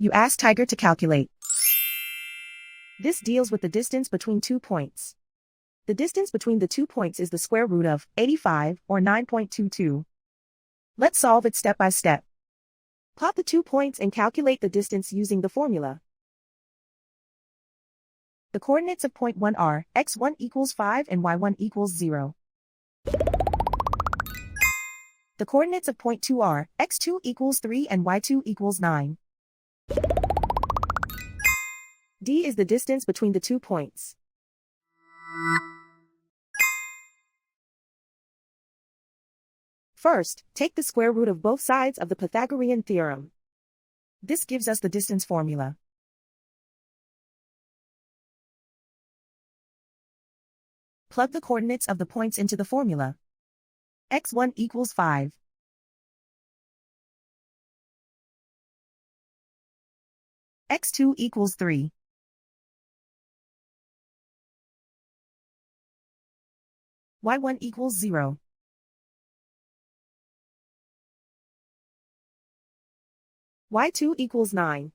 You ask Tiger to calculate. This deals with the distance between 2 points. The distance between the 2 points is the square root of 85, or 9.22. Let's solve it step by step. Plot the 2 points and calculate the distance using the formula. The coordinates of point 1 are x1 equals 5 and y1 equals 0. The coordinates of point 2 are x2 equals 3 and y2 equals 9. D is the distance between the 2 points. First, take the square root of both sides of the Pythagorean theorem. This gives us the distance formula. Plug the coordinates of the points into the formula. x1 equals 5. x2 equals 3. y1 equals 0. y2 equals 9.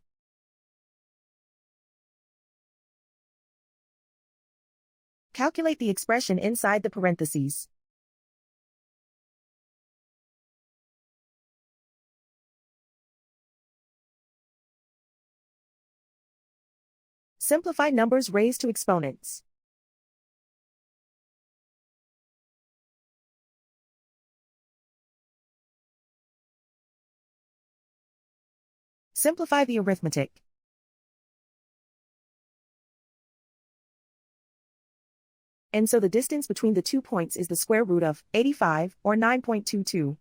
Calculate the expression inside the parentheses. Simplify numbers raised to exponents. Simplify the arithmetic. And so the distance between the 2 points is the square root of 85, or 9.22.